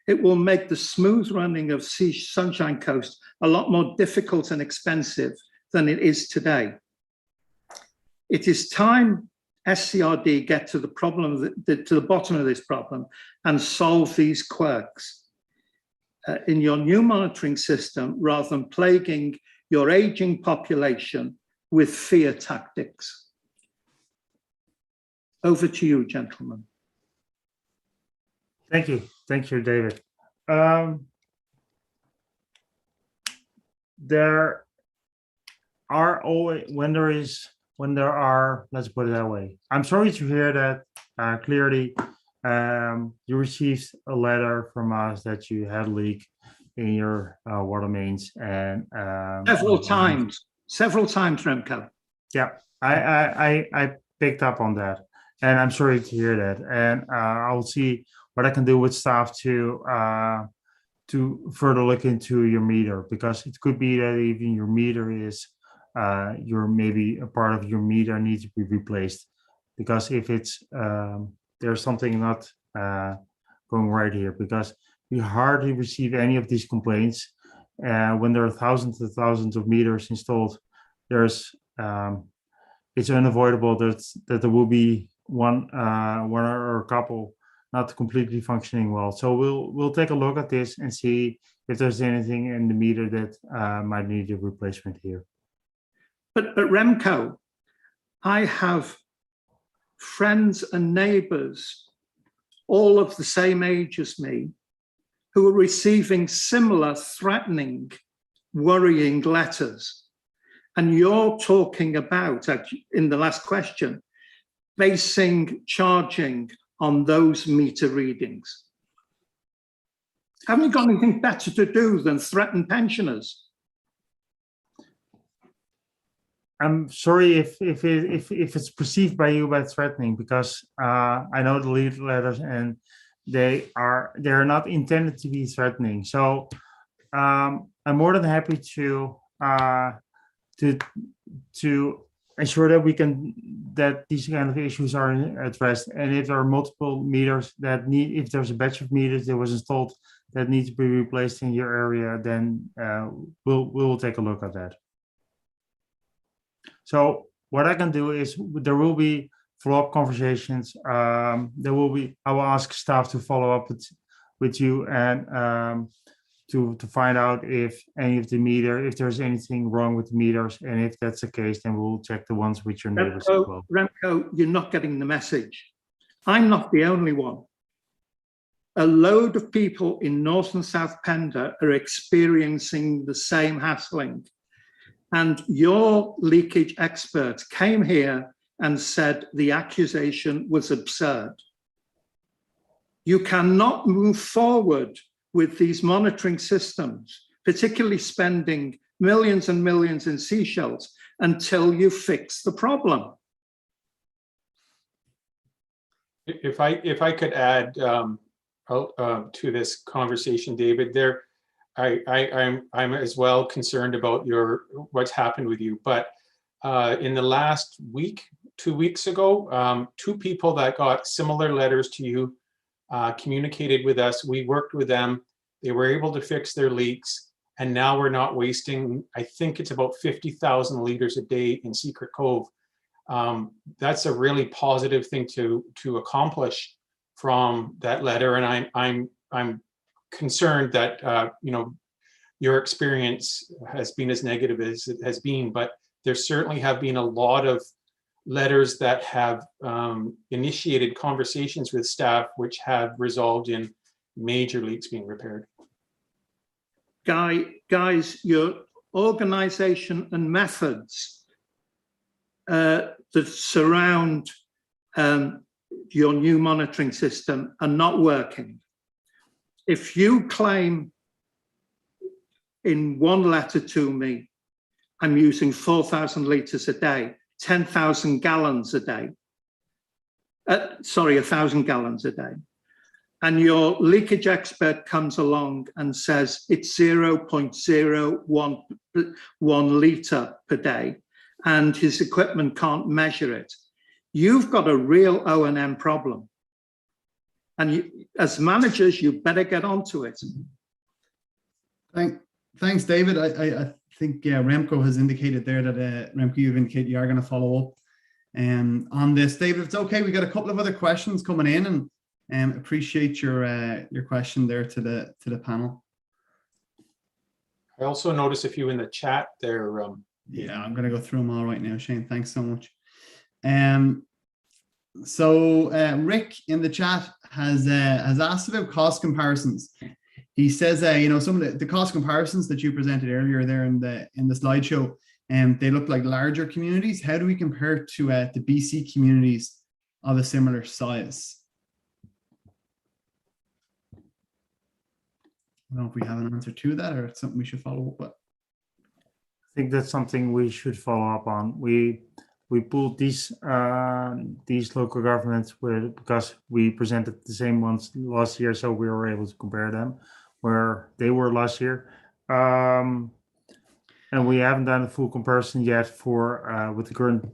It will make the smooth running of Sunshine Coast a lot more difficult and expensive than it is today. It is time SCRD get to the problem, to the bottom of this problem and solve these quirks in your new monitoring system rather than plaguing your aging population with fear tactics. Over to you, gentlemen. Thank you, David. There are always, when there are, let's put it that way. I'm sorry to hear that. Clearly, you received a letter from us that you had a leak in your water mains, and several times, Remko. Yeah, I picked up on that, and I'm sorry to hear that. And I'll see what I can do with staff to further look into your meter, because it could be that even your meter is maybe a part of your meter needs to be replaced, because if it's there's something not going right here, because we hardly receive any of these complaints. When there are thousands and thousands of meters installed, there's it's unavoidable that there will be one or a couple not completely functioning well. So we'll take a look at this and see if there's anything in the meter that might need a replacement here. But Remko, I have friends and neighbors, all of the same age as me, who are receiving similar threatening, worrying letters. And you're talking about, in the last question, basing charging on those meter readings. Haven't you got anything better to do than threaten pensioners? I'm sorry if it's perceived by you by threatening, because I know the lead letters and they're not intended to be threatening. So I'm more than happy to ensure that these kind of issues are addressed. And if there are multiple meters if there's a batch of meters that was installed that need to be replaced in your area, then we'll take a look at that. So what I can do is there will be follow-up conversations. I will ask staff to follow up with you and to find out if if there's anything wrong with the meters, and if that's the case, then we'll check the ones with your neighbors as well. Remko, you're not getting the message. I'm not the only one. A load of people in North and South Pender are experiencing the same hassling. And your leakage expert came here and said the accusation was absurd. You cannot move forward with these monitoring systems, particularly spending millions and millions in seashells, until you fix the problem. If I could add to this conversation, David, I'm as well concerned about what's happened with you. But in the last week, 2 weeks ago, two people that got similar letters to you communicated with us. We worked with them. They were able to fix their leaks, and now we're not wasting, I think it's about 50,000 liters a day in Secret Cove. That's a really positive thing to accomplish from that letter, and I'm concerned that your experience has been as negative as it has been, but there certainly have been a lot of letters that have initiated conversations with staff which have resolved in major leaks being repaired. Guys, your organization and methods that surround your new monitoring system are not working. If you claim in one letter to me, I'm using 4,000 litres a day, 10,000 gallons a day. Sorry, 1,000 gallons a day. And your leakage expert comes along and says it's 0.01 litre per day, and his equipment can't measure it. You've got a real O&M problem. And you, as managers, you better get onto it. Thanks, David. I think Remko has indicated there that Remko, you've indicated you are going to follow up on this. David, if it's okay, we got a couple of other questions coming in, and appreciate your question there to the panel. I also noticed a few in the chat there. Yeah, I'm going to go through them all right now, Shane. Thanks so much. So Rick in the chat has asked about cost comparisons. He says, you know, some of the cost comparisons that you presented earlier there in the slideshow, they look like larger communities. How do we compare to the BC communities of a similar size? I don't know if we have an answer to that, or it's something we should follow up with. I think that's something we should follow up on. We pulled these local governments because we presented the same ones last year, so we were able to compare them where they were last year. And we haven't done a full comparison yet for with the current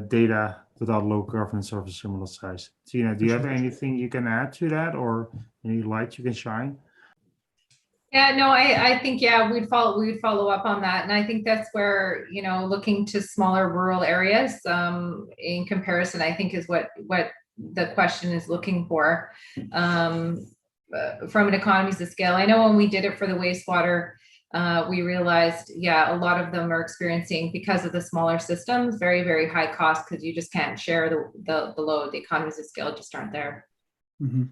data without local governments of a similar size. Tina, do you have anything you can add to that, or any light you can shine? Yeah, no, I think, yeah, we'd follow up on that. And I think that's where, you know, looking to smaller rural areas in comparison, I think is what the question is looking for from an economies of scale. I know when we did it for the wastewater, we realized, yeah, a lot of them are experiencing, because of the smaller systems, very, very high cost, because you just can't share the load. The economies of scale just aren't there. Mm-hmm.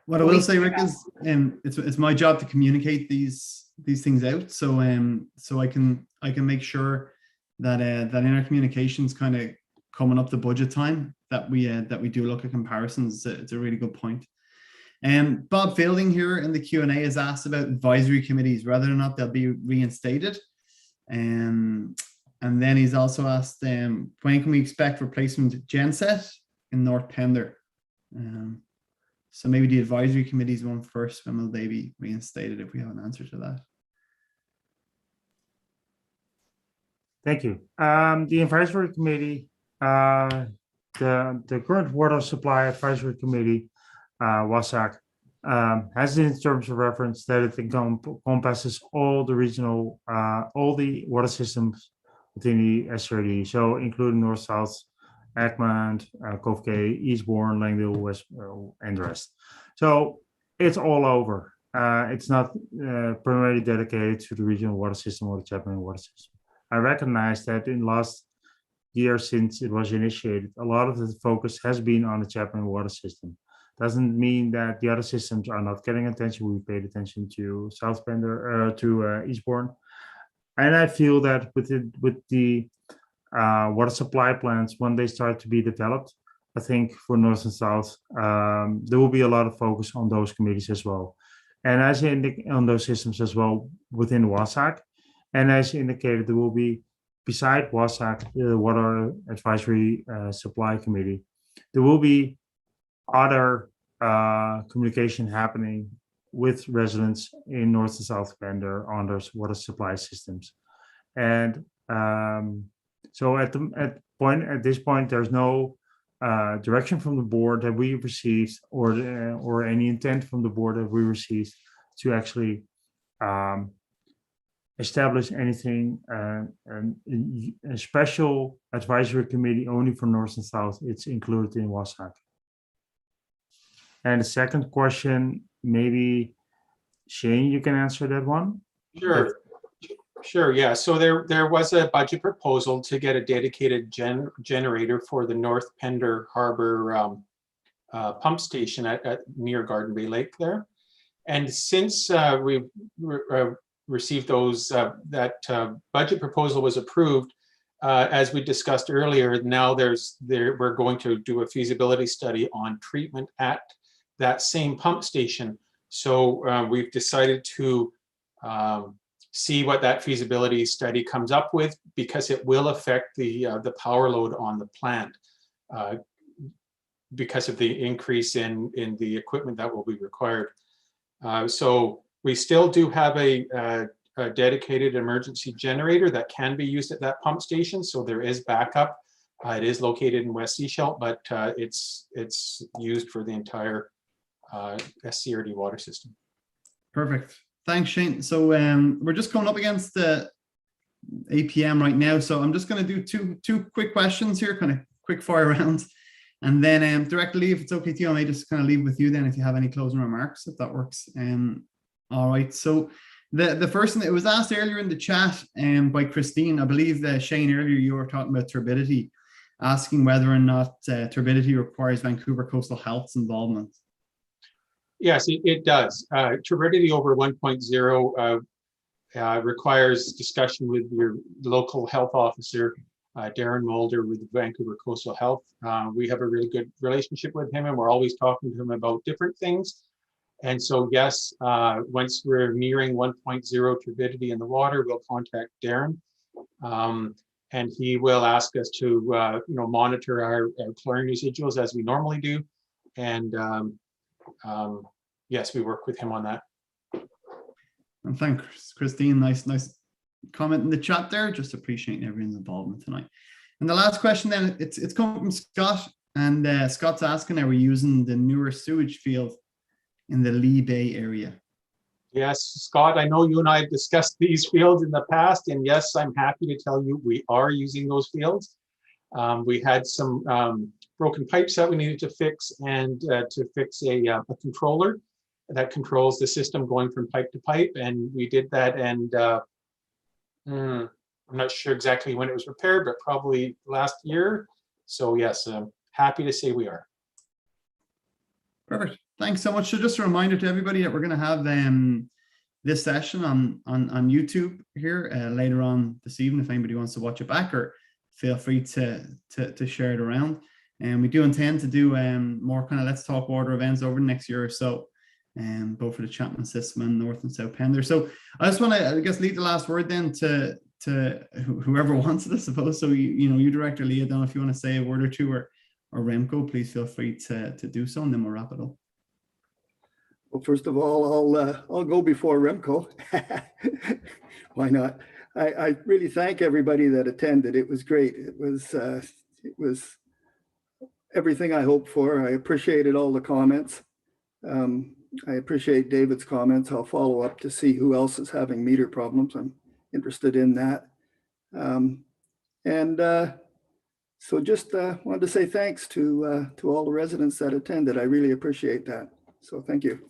What I will say, Rick, is it's my job to communicate these things out, so I can make sure that that in our communications, kind of coming up to budget time, that we do look at comparisons. It's a really good point. Bob Fielding here in the Q&A has asked about advisory committees, whether or not they'll be reinstated, and then he's also asked when can we expect replacement genset in North Pender. So maybe the advisory committees one first. When will they be reinstated, if we have an answer to that? Thank you. The advisory committee, the current water supply advisory committee, WASAC, has it in terms of reference that it encompasses all the regional, all the water systems within the SCRD, so including North South, Egmont, Cove Cay, Eastbourne, Langdale, West, and the rest. So it's all over. It's not primarily dedicated to the regional water system or the Chapman water system. I recognize that in last year, since it was initiated, a lot of the focus has been on the Chapman water system. Doesn't mean that the other systems are not getting attention. We paid attention to South Pender, to Eastbourne, and I feel that with the water supply plans, when they start to be developed, I think for North and South, there will be a lot of focus on those committees as well. And as you indicate, on those systems as well within WASAC. And as you indicated, there will be, beside WASAC, the Water Advisory Supply Committee, there will be other communication happening with residents in North and South Pender on those water supply systems. And so at this point, there's no direction from the board that we received, or any intent from the board that we received to actually establish anything, a special advisory committee only for North and South. It's included in WASAC. And the second question, maybe Shane, you can answer that one. Sure. Sure, yeah. So there was a budget proposal to get a dedicated generator for the North Pender Harbor pump station at near Garden Bay Lake there. And since we received those, that budget proposal was approved, as we discussed earlier, now we're going to do a feasibility study on treatment at that same pump station. So we've decided to see what that feasibility study comes up with, because it will affect the power load on the plant because of the increase in the equipment that will be required. So we still do have a dedicated emergency generator that can be used at that pump station. So there is backup. It is located in West Sechelt, but it's used for the entire SCRD water system. Perfect. Thanks, Shane. So we're just coming up against the 8 p.m. right now. So I'm just going to do two quick questions here, kind of quick fire rounds. And then Director Lee, if it's okay to you, I may just kind of leave with you then if you have any closing remarks, if that works. All right. So the first thing, it was asked earlier in the chat by Christine, I believe that Shane, earlier you were talking about turbidity, asking whether or not turbidity requires Vancouver Coastal Health's involvement. Yes, it does. Turbidity over 1.0 requires discussion with your local health officer, Darren Mulder with Vancouver Coastal Health. We have a really good relationship with him, and we're always talking to him about different things. And so, yes, once we're nearing 1.0 turbidity in the water, we'll contact Darren, and he will ask us to, monitor our chlorine residuals as we normally do. And yes, we work with him on that. And thanks, Christine. Nice comment in the chat there. Just appreciating everyone's involvement tonight. And the last question then, it's coming from Scott, and Scott's asking, are we using the newer sewage field in the Lee Bay area? Yes, Scott, I know you and I have discussed these fields in the past, and yes, I'm happy to tell you we are using those fields. We had some broken pipes that we needed to fix, and to fix a controller that controls the system going from pipe to pipe, and we did that. And I'm not sure exactly when it was repaired, but probably last year. So yes, I'm happy to say we are. Perfect. Thanks so much. So just a reminder to everybody that we're going to have this session on YouTube here later on this evening. If anybody wants to watch it back, or feel free to share it around. And we do intend to do more kind of Let's Talk Water events over the next year or so, both for the Chapman system and North and South Pender. So I just want to, I guess, leave the last word then to whoever wants it, I suppose. So you Director Lee, I don't know if you want to say a word or two, or Remko, please feel free to do so, and then we'll wrap it up. Well, first of all, I'll go before Remko. Why not? I really thank everybody that attended. It was great. It was everything I hoped for. I appreciated all the comments. I appreciate David's comments. I'll follow up to see who else is having meter problems. I'm interested in that. So just wanted to say thanks to all the residents that attended. I really appreciate that. So thank you.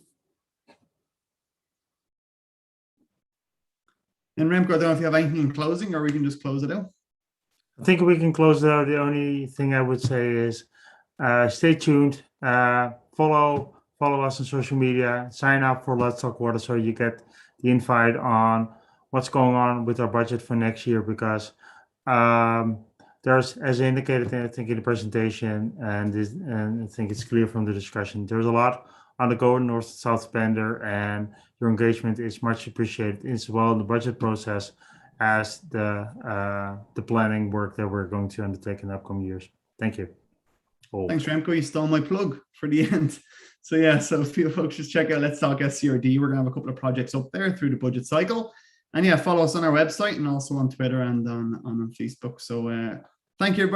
And Remko, I don't know if you have anything in closing, or we can just close it out. I think we can close it out. The only thing I would say is stay tuned, follow us on social media, sign up for Let's Talk Water so you get the invite on what's going on with our budget for next year, because there's, as indicated, I think in the presentation, and I think it's clear from the discussion, there's a lot on the go in North South Pender, and your engagement is much appreciated as well in the budget process as the planning work that we're going to undertake in the upcoming years. Thank you. Thanks, Remko. You stole my plug for the end. So yeah, so if you folks just check out Let's Talk SCRD. We're gonna have a couple of projects up there through the budget cycle. And yeah, follow us on our website and also on Twitter and on Facebook. So thank you, everybody.